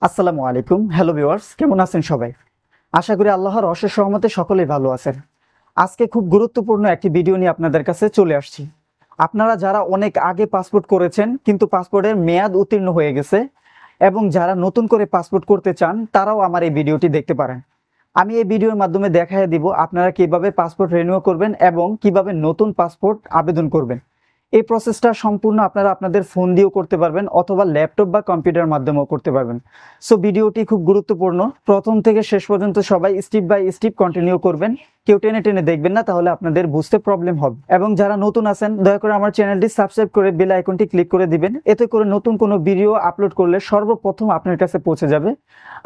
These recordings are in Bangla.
আসসালামু আলাইকুম। হ্যালো ভিউয়ার্স, কেমন আছেন সবাই? আশা করি আল্লাহর অশেষ রহমতে সকলেই ভালো আছেন। আজকে খুব গুরুত্বপূর্ণ একটি ভিডিও নিয়ে আপনাদের কাছে চলে আসছি। আপনারা যারা অনেক আগে পাসপোর্ট করেছেন কিন্তু পাসপোর্টের মেয়াদ উত্তীর্ণ হয়ে গেছে এবং যারা নতুন করে পাসপোর্ট করতে চান তারাও আমার এই ভিডিওটি দেখতে পারেন। আমি এই ভিডিওর মাধ্যমে দেখাইয়া দিব আপনারা কিভাবে পাসপোর্ট রিনিউ করবেন এবং কিভাবে নতুন পাসপোর্ট আবেদন করবেন। এই প্রসেসটা সম্পূর্ণ আপনারা আপনাদের ফোন দিয়েও করতে পারবেন অথবা ল্যাপটপ বা কম্পিউটার মাধ্যমেও করতে পারবেন। সো ভিডিওটি খুব গুরুত্বপূর্ণ, প্রথম থেকে শেষ পর্যন্ত সবাই স্টেপ বাই স্টেপ কন্টিনিউ করবেন, কেউ টেনে টেনে দেখবেন না, তাহলে আপনাদের বুঝতে প্রবলেম হবে। এবং যারা নতুন আছেন দয়া করে আমার চ্যানেলটি সাবস্ক্রাইব করে বেল আইকনটি ক্লিক করে দিবেন, এতে করে নতুন কোনো ভিডিও আপলোড করলে সর্বপ্রথম আপনার কাছে পৌঁছে যাবে।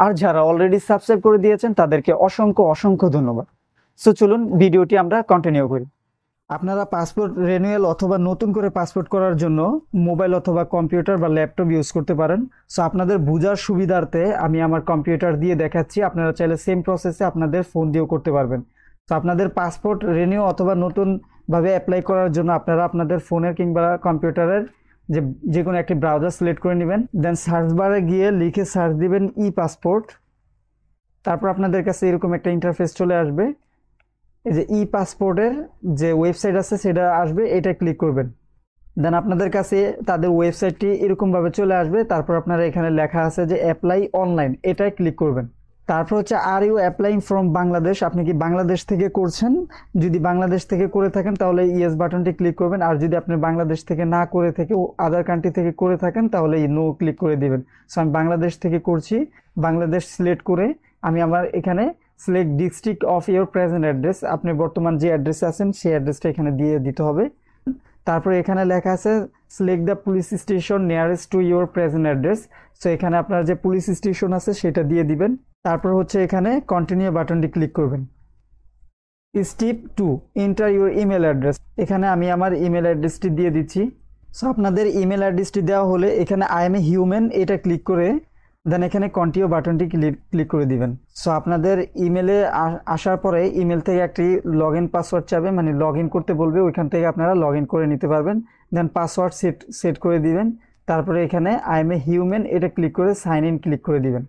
আর যারা অলরেডি সাবস্ক্রাইব করে দিয়েছেন তাদেরকে অসংখ্য অসংখ্য ধন্যবাদ। সো চলুন ভিডিওটি আমরা কন্টিনিউ করি। আপনারা পাসপোর্ট রিনিউয়াল অথবা নতুন করে পাসপোর্ট করার জন্য মোবাইল অথবা কম্পিউটার বা ল্যাপটপ ইউজ করতে পারেন। সো আপনাদের বোঝার সুবিধার্থে আমি আমার কম্পিউটার দিয়ে দেখাচ্ছি, আপনারা চাইলে সেম প্রসেসে আপনাদের ফোন দিয়েও করতে পারবেন। তো আপনাদের পাসপোর্ট রিনিউ অথবা নতুনভাবে অ্যাপ্লাই করার জন্য আপনারা আপনাদের ফোনের কিংবা কম্পিউটারের যে কোনো একটি ব্রাউজার সিলেক্ট করে নেবেন, দেন সার্চ বারে গিয়ে লিখে সার্চ দিবেন ই পাসপোর্ট। তারপর আপনাদের কাছে এরকম একটা ইন্টারফেস চলে আসবে। এই যে ই পাসপোর্টের যে ওয়েবসাইট আছে সেটা আসবে, এটা ক্লিক করবেন। দেন আপনাদের কাছে তাদের ওয়েবসাইটটি এরকমভাবে চলে আসবে। তারপর আপনারা এখানে লেখা আছে যে অ্যাপ্লাই অনলাইন, এটাই ক্লিক করবেন। তারপর হচ্ছে are you applying from Bangladesh, আপনি কি বাংলাদেশ থেকে করছেন? যদি বাংলাদেশ থেকে করে থাকেন তাহলে ইয়েস বাটনটি ক্লিক করবেন, আর যদি আপনি বাংলাদেশ থেকে না করে থেকে আদার কান্ট্রি থেকে করে থাকেন তাহলে নো ক্লিক করে দিবেন। সো আমি বাংলাদেশ থেকে করছি, বাংলাদেশ সিলেক্ট করে আমি আমার এখানে select district of your present address, আপনি বর্তমান যে অ্যাড্রেসে আছেন সেই অ্যাড্রেসটা এখানে দিয়ে দিতে হবে। তারপরে এখানে লেখা আছে select the police station nearest to your present address. So এখানে আপনার যে পুলিশ স্টেশন আছে সেটা দিয়ে দিবেন। তারপর হচ্ছে এখানে কন্টিনিউ বাটনটি ক্লিক করবেন। Step 2, enter your email address, এখানে আমি আমার ইমেল অ্যাড্রেসটি দিয়ে দিচ্ছি। সো আপনাদের ইমেল অ্যাড্রেসটি দেওয়া হলে এখানে আই এম এ হিউম্যান এটা ক্লিক করে দেন এখানে কন্টিনিউ বাটনটি ক্লিক করে দিবেন। সো আপনাদের ইমেলে আসার পরে ইমেল থেকে একটি লগ ইন পাসওয়ার্ড চাবে, মানে লগ ইন করতে বলবে, ওইখান থেকে আপনারা লগ ইন করে নিতে পারবেন। দেন পাসওয়ার্ড সেট করে দিবেন। তারপরে এখানে আই এম এ হিউম্যান এটা ক্লিক করে সাইন ইন ক্লিক করে দিবেন।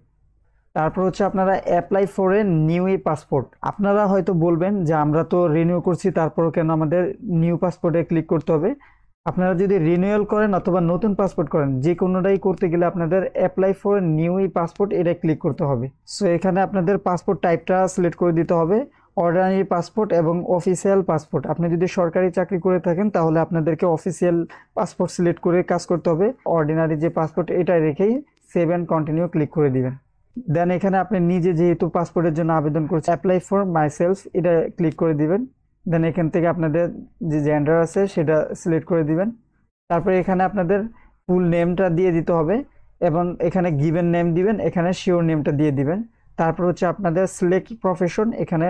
তারপর হচ্ছে আপনারা apply for a new passport, আপনারা হয়তো বলবেন যে আমরা তো রিনিউ করছি তারপরও কেন আমাদের নিউ পাসপোর্টে ক্লিক করতে হবে। আপনারা যদি রিনিউয়াল করেন অথবা নতুন পাসপোর্ট করেন, যে কোনোটাই করতে গেলে আপনাদের অ্যাপ্লাই ফর নিউ পাসপোর্ট এটা ক্লিক করতে হবে। সো এখানে আপনাদের পাসপোর্ট টাইপটা সিলেক্ট করে দিতে হবে, অর্ডিনারি পাসপোর্ট এবং অফিসিয়াল পাসপোর্ট। আপনি যদি সরকারি চাকরি করে থাকেন তাহলে আপনাদেরকে অফিসিয়াল পাসপোর্ট সিলেক্ট করে কাজ করতে হবে, অর্ডিনারি যে পাসপোর্ট এটা রেখেই সেভ অ্যান্ড কন্টিনিউ ক্লিক করে দিবেন। দেন এখানে আপনি নিজে যেহেতু পাসপোর্টের জন্য আবেদন করছেন, অ্যাপ্লাই ফর মাইসেলফ এটা ক্লিক করে দিবেন। দেন এখান থেকে আপনাদের যে জেন্ডার আছে সেটা সিলেক্ট করে দিবেন। তারপরে এখানে আপনাদের ফুল নেমটা দিয়ে দিতে হবে এবং এখানে গিভেন নেম দিবেন, এখানে শিওর নেমটা দিয়ে দিবেন। তারপর হচ্ছে আপনাদের সিলেক্ট প্রফেশন, এখানে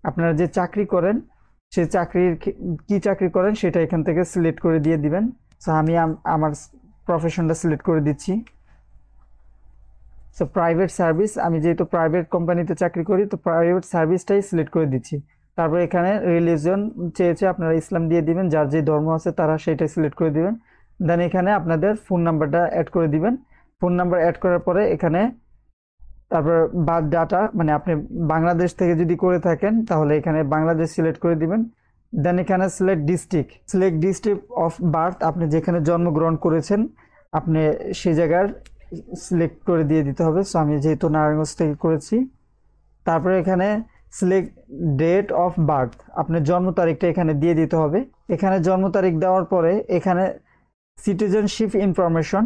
আপনারা যে চাকরি করেন সেই চাকরির কি চাকরি করেন সেটা এখান থেকে সিলেক্ট করে দিয়ে দিবেন। সো আমি আমার প্রফেশনটা সিলেক্ট করে দিচ্ছি। সো প্রাইভেট সার্ভিস, আমি যেহেতু প্রাইভেট কোম্পানিতে চাকরি করি তো প্রাইভেট সার্ভিসটাই সিলেক্ট করে দিচ্ছি। তারপর এখানে রিলিজন চেয়েছে, আপনারা ইসলাম দিয়ে দিবেন, যার যে ধর্ম আছে তারা সেইটাই সিলেক্ট করে দিবেন। দেন এখানে আপনাদের ফোন নাম্বারটা অ্যাড করে দিবেন। ফোন নাম্বার অ্যাড করার পরে এখানে তারপর বার্থ ডাটা, মানে আপনি বাংলাদেশ থেকে যদি করে থাকেন তাহলে এখানে বাংলাদেশ সিলেক্ট করে দিবেন। দেন এখানে সিলেক্ট ডিস্ট্রিক্ট অফ বার্থ, আপনি যেখানে জন্মগ্রহণ করেছেন আপনি সেই জায়গার সিলেক্ট করে দিয়ে দিতে হবে। সো আমি যেহেতু নারায়ণগঞ্জ থেকে করেছি। তারপরে এখানে সিলেক্ট ডেট অফ বার্থ, আপনার জন্ম তারিখটা এখানে দিয়ে দিতে হবে। এখানে জন্ম তারিখ দেওয়ার পরে এখানে সিটিজেনশিপ ইনফরমেশন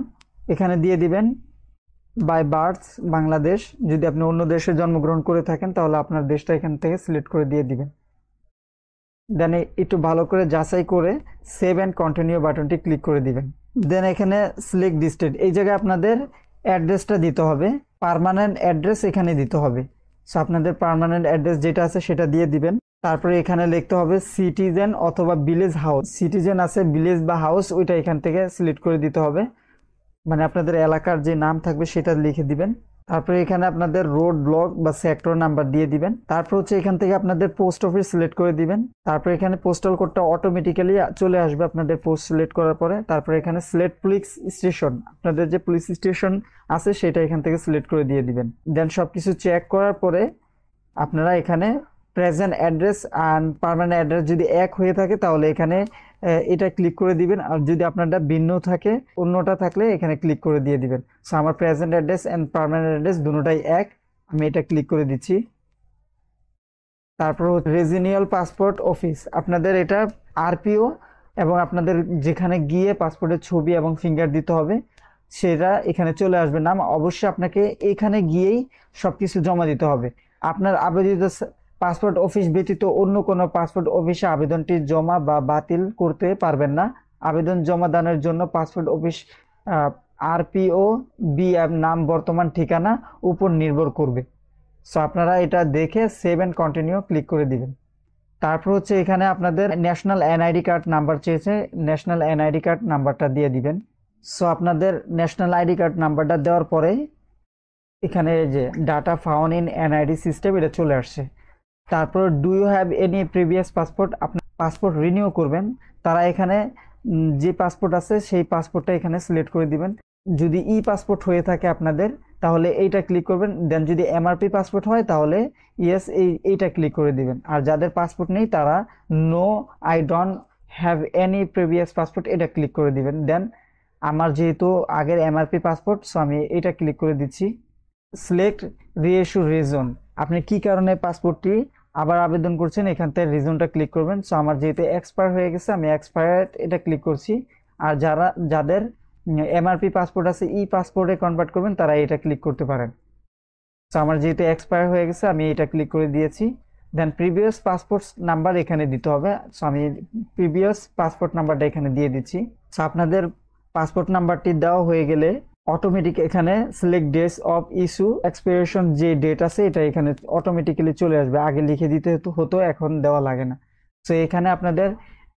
এখানে দিয়ে দিবেন, বাই বার্থ বাংলাদেশ, যদি আপনি অন্য দেশে জন্মগ্রহণ করে থাকেন তাহলে আপনার দেশটা এখান থেকে সিলেক্ট করে দিয়ে দিবেন। দেন একটু ভালো করে যাচাই করে সেভ অ্যান্ড কন্টিনিউ বাটনটি ক্লিক করে দিবেন। দেন এখানে সিলেক্ট ডিস্ট্রিক্ট, এই জায়গায় আপনাদের অ্যাড্রেসটা দিতে হবে, পার্মানেন্ট অ্যাড্রেস এখানে দিতে হবে। সো আপনাদের পার্মানেন্ট অ্যাড্রেস যেটা আছে সেটা দিয়ে দিবেন। তারপরে এখানে লিখতে হবে সিটিজেন অথবা ভিলেজ হাউস, সিটিজেন আছে ভিলেজ বা হাউস ওইটা এখান থেকে সিলেক্ট করে দিতে হবে, মানে আপনাদের এলাকার যে নাম থাকবে সেটা লিখে দিবেন। তারপরে এখানে আপনাদের রোড ব্লক বা সেক্টর নাম্বার দিয়ে দিবেন। তারপর হচ্ছে এখান থেকে আপনাদের পোস্ট অফিস সিলেক্ট করে দিবেন। তারপর এখানে পোস্টাল কোডটা অটোমেটিক্যালি চলে আসবে আপনাদের পোস্ট সিলেক্ট করার পরে। তারপরে এখানে সিলেক্ট পুলিশ স্টেশন, আপনাদের যে পুলিশ স্টেশন আছে সেটা এখান থেকে সিলেক্ট করে দিয়ে দিবেন। দেন সবকিছু চেক করার পরে আপনারা এখানে present address and permanent address যদি এক হয়ে থাকে তাহলে এখানে এটা ক্লিক করে দিবেন, আর যদি আপনারটা ভিন্ন থাকে অন্যটা থাকলে এখানে ক্লিক করে দিয়ে দিবেন। সো আমার present address and permanent address দুটোটাই এক, আমি এটা ক্লিক করে দিচ্ছি। তারপর রিজিওনাল পাসপোর্ট অফিস, আপনাদের এটা আরপিও এবং আপনাদের যেখানে গিয়ে পাসপোর্টের ছবি এবং ফিঙ্গার দিতে হবে সেটা এখানে চলে আসবে নাম। অবশ্যই আপনাকে এখানে গিয়েই সবকিছু জমা দিতে হবে। আপনার আবেদিত পাসপোর্ট অফিস ব্যতীত অন্য কোনো পাসপোর্ট অফিসে আবেদনটি জমা বা বাতিল করতে পারবেন না। আবেদন জমা দানের জন্য পাসপোর্ট অফিস আরপিও বি নাম বর্তমান ঠিকানা উপর নির্ভর করবে। সো আপনারা এটা দেখে সেভ অ্যান্ড কন্টিনিউ ক্লিক করে দিবেন। তারপর হচ্ছে এখানে আপনাদের ন্যাশনাল এনআইডি কার্ড নাম্বার চেয়েছে, ন্যাশনাল এনআইডি কার্ড নাম্বারটা দিয়ে দিবেন। সো আপনাদের ন্যাশনাল আইডি কার্ড নাম্বারটা দেওয়ার পরে এখানে যে data found in NID system এটা চলে আসছে। তারপর do you have any previous passport, আপনার পাসপোর্ট রিনিউ করবেন তারা এখানে যে পাসপোর্ট আছে সেই পাসপোর্টটা এখানে সিলেক্ট করে দিবেন। যদি ই পাসপোর্ট হয়ে থাকে আপনাদের তাহলে এইটা ক্লিক করবেন। দেন যদি এমআরপি পাসপোর্ট হয় তাহলে ইয়েস এইটা ক্লিক করে দিবেন। আর যাদের পাসপোর্ট নেই তারা no I don't have any previous passport এটা ক্লিক করে দিবেন। দেন আমার যেহেতু আগের এমআরপি পাসপোর্ট সো আমি এটা ক্লিক করে দিচ্ছি। সিলেক্ট রিইস্যু রিজন, আপনি কি কারণে পাসপোর্টটি আবার আবেদন করছেন এখান থেকে রিজনটা ক্লিক করবেন। সো আমার যেহেতু এক্সপায়ার হয়ে গেছে আমি এক্সপায়ার্ড এটা ক্লিক করছি। আর যাদের এমআরপি পাসপোর্ট আছে ই পাসপোর্টে কনভার্ট করবেন তারা এটা ক্লিক করতে পারেন। সো আমার যেহেতু এক্সপায়ার হয়ে গেছে আমি এটা ক্লিক করে দিয়েছি। দেন প্রিভিয়াস পাসপোর্ট নাম্বার এখানে দিতে হবে। সো আমি প্রিভিয়াস পাসপোর্ট নাম্বারটা এখানে দিয়ে দিচ্ছি। সো আপনাদের পাসপোর্ট নাম্বারটি দেওয়া হয়ে গেলে অটোমেটিক এখানে select dates of issue expiration যে ডেট আছে এটা এখানে অটোমেটিক্যালি চলে আসবে। আগে লিখে দিতে হতো, এখন দেওয়া লাগে না। সো এখানে আপনাদের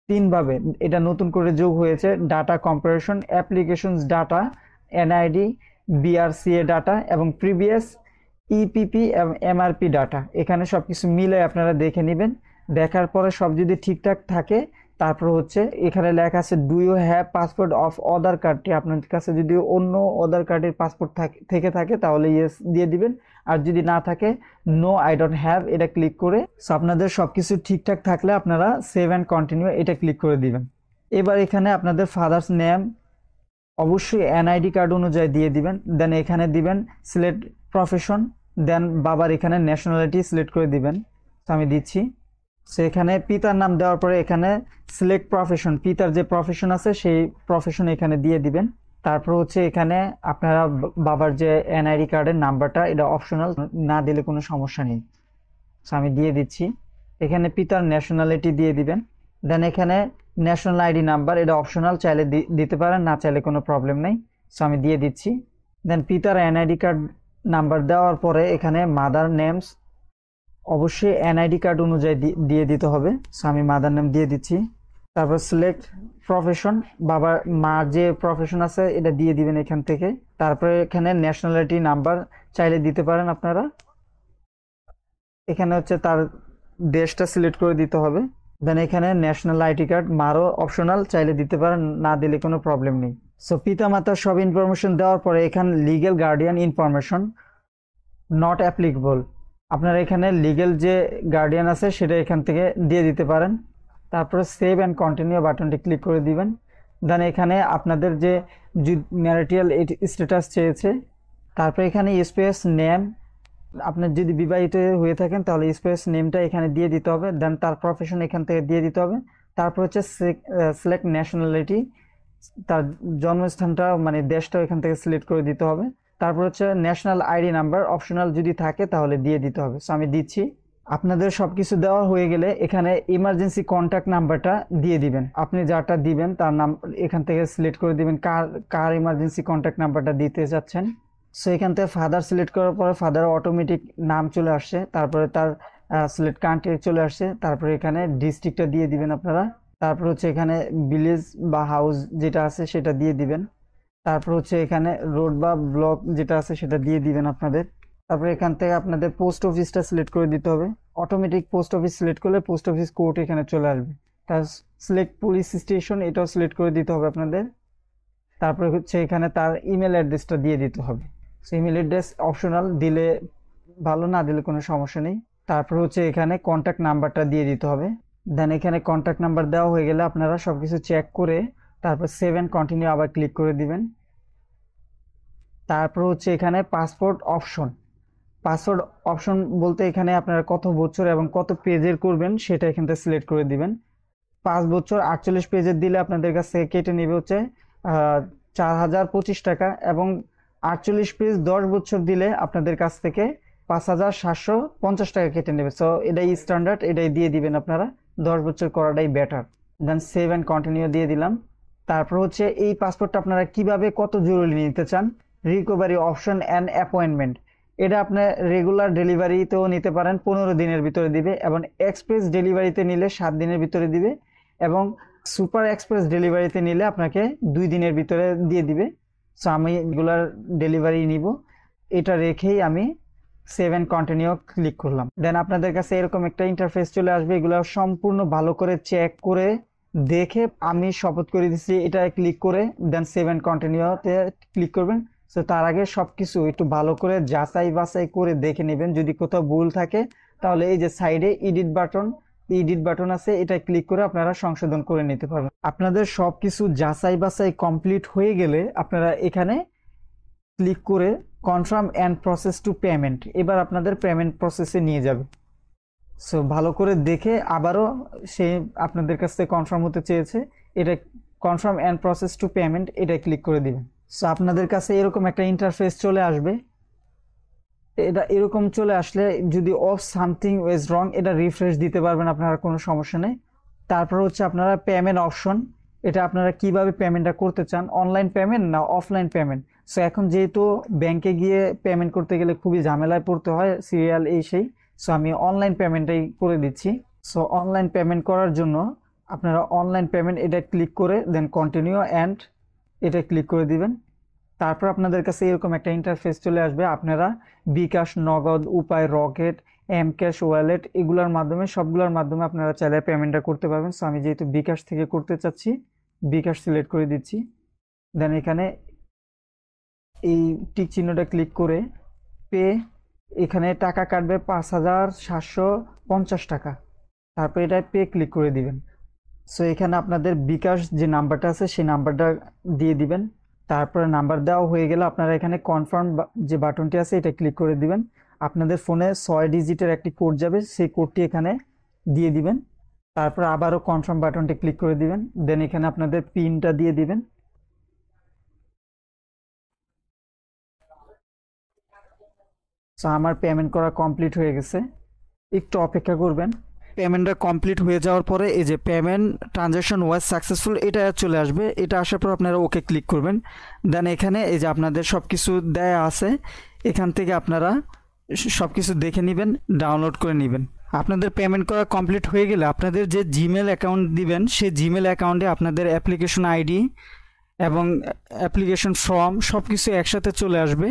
তিনভাবে এটা নতুন করে যোগ হয়েছে, data comparison, applications data, NID BRCA data এবং প্রিভিয়াস ইপিপি এবং এমআরপি ডাটা। এখানে সবকিছু মিলে আপনারা দেখে নেবেন। দেখার পরে সব যদি ঠিকঠাক থাকে তারপর হচ্ছে এখানে লেখা আছে do you have passport of other country, আপনার কাছে যদি অন্য আদার কান্ট্রির পাসপোর্ট থেকে থাকে তাহলে ইয়েস দিয়ে দিবেন। আর যদি না থাকে নো আই ডোন্ট হ্যাভ এটা ক্লিক করে আপনাদের সবকিছু ঠিকঠাক থাকলে আপনারা সেভ অ্যান্ড কন্টিনিউ এটা ক্লিক করে দিবেন। এবার এখানে আপনাদের ফাদার্স নেম অবশ্যই এনআইডি কার্ড অনুযায়ী দিয়ে দিবেন। দেন এখানে দিবেন সিলেক্ট প্রফেশন, দেন বাবার এখানে ন্যাশনালিটি সিলেক্ট করে দিবেন। তো আমি দিচ্ছি। সো এখানে পিতার নাম দেওয়ার পরে এখানে সিলেক্ট প্রফেশন, পিতার যে প্রফেশন আছে সেই প্রফেশন এখানে দিয়ে দিবেন। তারপর হচ্ছে এখানে আপনারা বাবার যে এনআইডি কার্ডের নাম্বারটা এটা অপশনাল, না দিলে কোনো সমস্যা নেই। সো আমি দিয়ে দিচ্ছি। এখানে পিতার ন্যাশনালিটি দিয়ে দিবেন। দেন এখানে ন্যাশনাল আইডি নাম্বার এটা অপশনাল, চাইলে দিতে পারেন, না চাইলে কোনো প্রবলেম নেই। সো আমি দিয়ে দিচ্ছি। দেন পিতার এনআইডি কার্ড নাম্বার দেওয়ার পরে এখানে মাদার নেমস অবশ্যই এনআইডি কার্ড অনুযায়ী দিয়ে দিতে হবে। সো আমি মাদার নেম দিয়ে দিচ্ছি। তারপর সিলেক্ট প্রফেশন, বাবার মার যে প্রফেশন আছে এটা দিয়ে দিবেন এখান থেকে। তারপরে এখানে ন্যাশনালিটি নাম্বার চাইলে দিতে পারেন আপনারা। এখানে হচ্ছে তার দেশটা সিলেক্ট করে দিতে হবে। দেন এখানে ন্যাশনাল আইডি কার্ড মারও অপশনাল, চাইলে দিতে পারেন, না দিলে কোনো প্রবলেম নেই। সো পিতা মাতার সব ইনফরমেশন দেওয়ার পরে এখানে legal guardian information not applicable, আপনারা এখানে লিগ্যাল যে গার্ডিয়ান আছে সেটা এখান থেকে দিয়ে দিতে পারেন। তারপরে সেভ অ্যান্ড কন্টিনিউ বাটনটি ক্লিক করে দিবেন। দেন এখানে আপনাদের যে ম্যারিটাল স্ট্যাটাস চেয়েছে, তারপরে এখানে স্পেস নেম, আপনার যদি বিবাহিত হয়ে থাকেন তাহলে স্পেস নেমটা এখানে দিয়ে দিতে হবে। দেন তার প্রফেশন এখান থেকে দিয়ে দিতে হবে। তারপর হচ্ছে সিলেক্ট ন্যাশনালিটি, তার জন্মস্থানটা মানে দেশটা এখান থেকে সিলেক্ট করে দিতে হবে। তারপর হচ্ছে ন্যাশনাল আইডি নাম্বার অপশনাল যদি থাকে তাহলে দিয়ে দিতে হবে। সো আমি দিচ্ছি। আপনাদের সবকিছু দেওয়া হয়ে গেলে এখানে ইমার্জেন্সি কন্ট্যাক্ট নাম্বারটা দিয়ে দিবেন। আপনি যাটা দিবেন তার নাম এখান থেকে সিলেক্ট করে দিবেন, কার ইমার্জেন্সি কন্ট্যাক্ট নাম্বারটা দিতে যাচ্ছেন। সো এখান থেকে ফাদার সিলেক্ট করার পরে ফাদার অটোমেটিক নাম চলে আসছে, তারপরে তার সিলেক্ট কান্ট্রি চলে আসছে। তারপরে এখানে ডিস্ট্রিক্টটা দিয়ে দিবেন আপনারা। তারপর হচ্ছে এখানে ভিলেজ বা হাউস যেটা আছে সেটা দিয়ে দিবেন। তারপর হচ্ছে এখানে রোড বা ব্লক যেটা আছে সেটা দিয়ে দিবেন আপনাদের। তারপরে এখান থেকে আপনাদের পোস্ট অফিসটা সিলেক্ট করে দিতে হবে। অটোমেটিক পোস্ট অফিস সিলেক্ট করলে পোস্ট অফিস কোড এখানে চলে আসবে। তার সিলেক্ট পুলিশ স্টেশন এটাও সিলেক্ট করে দিতে হবে আপনাদের। তারপরে হচ্ছে এখানে তার ইমেল অ্যাড্রেসটা দিয়ে দিতে হবে। সো ইমেল অ্যাড্রেস অপশনাল, দিলে ভালো, না দিলে কোনো সমস্যা নেই। তারপর হচ্ছে এখানে কন্ট্যাক্ট নাম্বারটা দিয়ে দিতে হবে। দেন এখানে কন্ট্যাক্ট নাম্বার দেওয়া হয়ে গেলে আপনারা সবকিছু চেক করে তারপর সেভ এন্ড কন্টিনিউ আবার ক্লিক করে দিবেন। তারপর হচ্ছে এখানে পাসপোর্ট অপশন। পাসওয়ার্ড অপশন বলতে এখানে আপনারা কত বছর এবং কত পেজের করবেন সেটা এখান থেকে সিলেক্ট করে দিবেন। 5 বছর 48 পেজের দিলে আপনাদের কাছ থেকে কেটে নেবে হচ্ছে 4025 টাকা, এবং 48 পেজ 10 বছর দিলে আপনাদের কাছ থেকে 5750 টাকা কেটে নেবে। সো এটাই স্ট্যান্ডার্ড, এটাই দিয়ে দিবেন আপনারা। 10 বছর করাটাই better. Then save and continue দিয়ে দিলাম। তারপর হচ্ছে এই পাসপোর্টটা আপনারা কিভাবে কত জরুরি নিতে চান, রিকভারি অপশন অ্যান্ড অ্যাপয়েন্টমেন্ট। এটা আপনার রেগুলার ডেলিভারিতেও নিতে পারেন, 15 দিনের ভিতরে দিবে, এবং এক্সপ্রেস ডেলিভারিতে নিলে 7 দিনের ভিতরে দিবে, এবং সুপার এক্সপ্রেস ডেলিভারিতে নিলে আপনাকে 2 দিনের ভিতরে দিয়ে দিবে। সো আমি রেগুলার ডেলিভারি নিব, এটা রেখেই আমি সেভ অ্যান্ড কন্টিনিউ ক্লিক করলাম। দেন আপনাদের কাছে এরকম একটা ইন্টারফেস চলে আসবে। এগুলো সম্পূর্ণ ভালো করে চেক করে দেখে আমি শপথ করে দিচ্ছি এটা ক্লিক করে দেন সেভ অ্যান্ড কন্টিনিউতে ক্লিক করবেন। তো তার আগে সবকিছু একটু ভালো করে যাচাই বাছাই করে দেখে নেবেন। যদি কোথাও ভুল থাকে তাহলে এই যে সাইডে এডিট বাটন আছে, এটা ক্লিক করে আপনারা সংশোধন করে নিতে পারবেন। আপনাদের সবকিছু যাচাই বাছাই কমপ্লিট হয়ে গেলে আপনারা এখানে ক্লিক করে confirm and process to payment, এবার আপনাদের পেমেন্ট প্রসেসে নিয়ে যাবে। সো ভালো করে দেখে আবারও সে আপনাদের কাছ থেকে কনফার্ম হতে চেয়েছে, এটা confirm and process to payment, এটা ক্লিক করে দিবেন। সো আপনাদের কাছে এরকম একটা ইন্টারফেস চলে আসবে। এটা এরকম চলে আসলে যদি অফ সামথিং ওয়াজ রং এটা রিফ্রেশ দিতে পারবেন, আপনারা কোনো সমস্যা নেই। তারপর হচ্ছে আপনারা পেমেন্ট অপশন, এটা আপনারা কিভাবে পেমেন্টটা করতে চান, অনলাইন পেমেন্ট না অফলাইন পেমেন্ট। সো এখন যেহেতু ব্যাংকে গিয়ে পেমেন্ট করতে গেলে খুবই ঝামেলায় পড়তে হয়, সিরিয়াল এই সেই, সো আমি অনলাইন পেমেন্টটাই করে দিচ্ছি। সো অনলাইন পেমেন্ট করার জন্য আপনারা অনলাইন পেমেন্ট এটা ক্লিক করে দেন কন্টিনিউ অ্যান্ড এটা ক্লিক করে দিবেন। তারপর আপনাদের কাছে এরকম একটা ইন্টারফেস চলে আসবে। আপনারা বিকাশ, নগদ, উপায়, রকেট, এম ক্যাশ ওয়ালেট এগুলোর মাধ্যমে সবগুলোর মাধ্যমে আপনারা চাইলে পেমেন্টটা করতে পারবেন। সো আমি যেহেতু বিকাশ থেকে করতে চাচ্ছি বিকাশ সিলেক্ট করে দিচ্ছি। দেন এখানে এই টিক চিহ্নটা ক্লিক করে পে, এখানে টাকা কাটবে 5750 টাকা। তারপর এটা পে ক্লিক করে দিবেন। সো এখানে আপনাদের বিকাশ যে নাম্বারটা আছে সেই নাম্বারটা দিয়ে দিবেন। তারপরে নাম্বার দেওয়া হয়ে গেলে আপনারা এখানে কনফার্ম যে বাটনটি আছে এটা ক্লিক করে দিবেন। আপনাদের ফোনে 6 ডিজিটের একটি কোড যাবে, সেই কোডটি এখানে দিয়ে দিবেন। তারপর আবারও কনফার্ম বাটনটি ক্লিক করে দিবেন। দেন এখানে আপনাদের পিনটা দিয়ে দিবেন। সো আমার পেমেন্ট করা কমপ্লিট হয়ে গেছে, একটু অপেক্ষা করবেন। পেমেন্টটা কমপ্লিট হয়ে যাওয়ার পরে এই যে পেমেন্ট ট্রানজ্যাকশন ওয়াজ সাকসেসফুল এটা চলে আসবে। এটা আসার পর আপনারা ওকে ক্লিক করবেন। দেন এখানে এই যে আপনাদের সব কিছু দেয়া আছে, এখান থেকে আপনারা সব কিছু দেখে নেবেন, ডাউনলোড করে নেবেন। আপনাদের পেমেন্ট করা কমপ্লিট হয়ে গেলে আপনাদের যে জিমেল অ্যাকাউন্ট দিবেন সেই জিমেল অ্যাকাউন্টে আপনাদের অ্যাপ্লিকেশন আইডি এবং অ্যাপ্লিকেশন ফর্ম সব কিছু একসাথে চলে আসবে।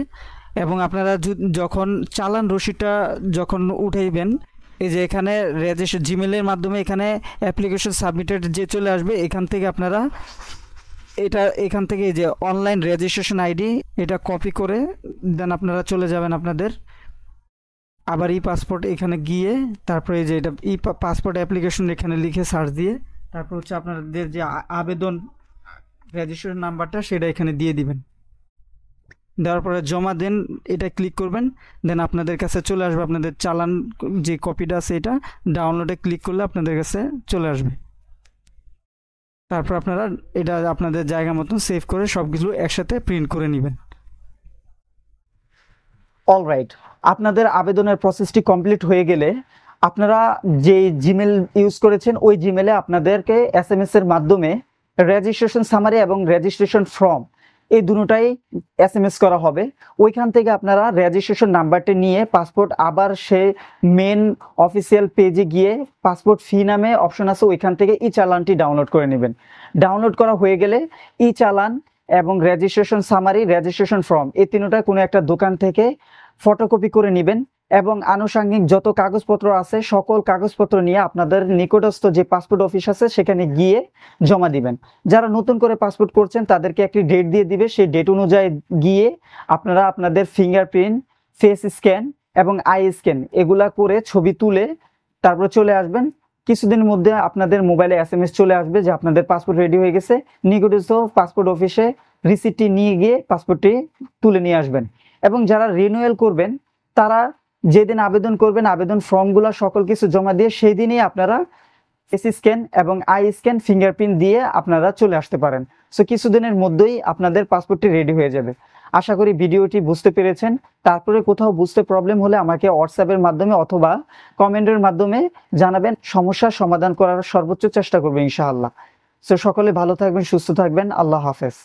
এবং আপনারা যখন চালান রসিদটা যখন উঠাইবেন এই যে এখানে রেজিস্টার জিমেলের মাধ্যমে এখানে অ্যাপ্লিকেশন সাবমিটেড যে চলে আসবে, এখান থেকে আপনারা এখান থেকে এই যে অনলাইন রেজিস্ট্রেশন আইডি এটা কপি করে দেন আপনারা চলে যাবেন আপনাদের আবার ই পাসপোর্ট এখানে গিয়ে তারপরে এই যে এটা ই পাসপোর্ট অ্যাপ্লিকেশন এখানে লিখে সার্চ দিয়ে তারপর হচ্ছে আপনাদের যে আবেদন রেজিস্ট্রেশন নাম্বারটা সেটা এখানে দিয়ে দিবেন। দেওয়ার পরে জমা দেন এটা ক্লিক করবেন। দেন আপনাদের কাছে চলে আসবে আপনাদের চালান যে কপিটা আছে এটা ডাউনলোডে ক্লিক করলে আপনাদের কাছে চলে আসবে। তারপর আপনারা এটা আপনাদের জায়গা মতন সেভ করে সবগুলো একসাথে প্রিন্ট করে নেবেন। অলরাইট, আপনাদের আবেদনের প্রসেসটি কমপ্লিট হয়ে গেলে আপনারা যে জিমেল ইউজ করেছেন ওই জিমেলে আপনাদেরকে SMS এর মাধ্যমে রেজিস্ট্রেশন সামারি এবং রেজিস্ট্রেশন ফর্ম এই দুটোটাই SMS করা হবে। ওইখান থেকে আপনারা রেজিস্ট্রেশন নাম্বারটি নিয়ে পাসপোর্ট আবার সে মেন অফিসিয়াল পেজে গিয়ে পাসপোর্ট ফি নামে অপশন আছে ওইখান থেকে ই চালানটি ডাউনলোড করে নেবেন। ডাউনলোড করা হয়ে গেলে ই চালান এবং রেজিস্ট্রেশন সামারি, রেজিস্ট্রেশন ফর্ম, এই তিনটা কোনো একটা দোকান থেকে ফটোকপি করে নেবেন এবং আনুষঙ্গিক যত কাগজপত্র আছে সকল কাগজপত্র নিয়ে আপনাদের নিকটস্থ যে পাসপোর্ট অফিস আছে সেখানে গিয়ে জমা দিবেন। যারা নতুন করে পাসপোর্ট করছেন তাদেরকে একটি ডেট দিয়ে দিবে, সেই ডেট অনুযায়ী গিয়ে আপনারা আপনাদের ফিঙ্গারপ্রিন্ট, ফেস স্ক্যান এবং আই স্ক্যান এগুলা করে ছবি তুলে তারপরে চলে আসবেন। কিছুদিনের মধ্যে আপনাদের মোবাইলে SMS চলে আসবে যে আপনাদের পাসপোর্ট রেডি হয়ে গেছে। নিকটস্থ পাসপোর্ট অফিসে রিসিপ্টটি নিয়ে গিয়ে পাসপোর্টটি তুলে নিয়ে আসবেন। এবং যারা রিনিউয়াল করবেন তারা যেদিন আবেদন করবেন আবেদন ফর্মগুলো সকল কিছু জমা দিয়ে সেই দিনই আপনারা ফেস স্ক্যান এবং আই স্ক্যান, ফিঙ্গারপ্রিন্ট দিয়ে আপনারা চলে আসতে পারেন। সো কিছুদিনের মধ্যেই আপনাদের পাসপোর্টটি রেডি হয়ে যাবে। আশা করি ভিডিওটি বুঝতে পেরেছেন। তারপরে কোথাও বুঝতে প্রবলেম হলে আমাকে হোয়াটসঅ্যাপের মাধ্যমে অথবা কমেন্টের মাধ্যমে জানাবেন, সমস্যার সমাধান করার সর্বোচ্চ চেষ্টা করবো ইনশাআল্লাহ। সো সকলে ভালো থাকবেন, সুস্থ থাকবেন। আল্লাহ হাফেজ।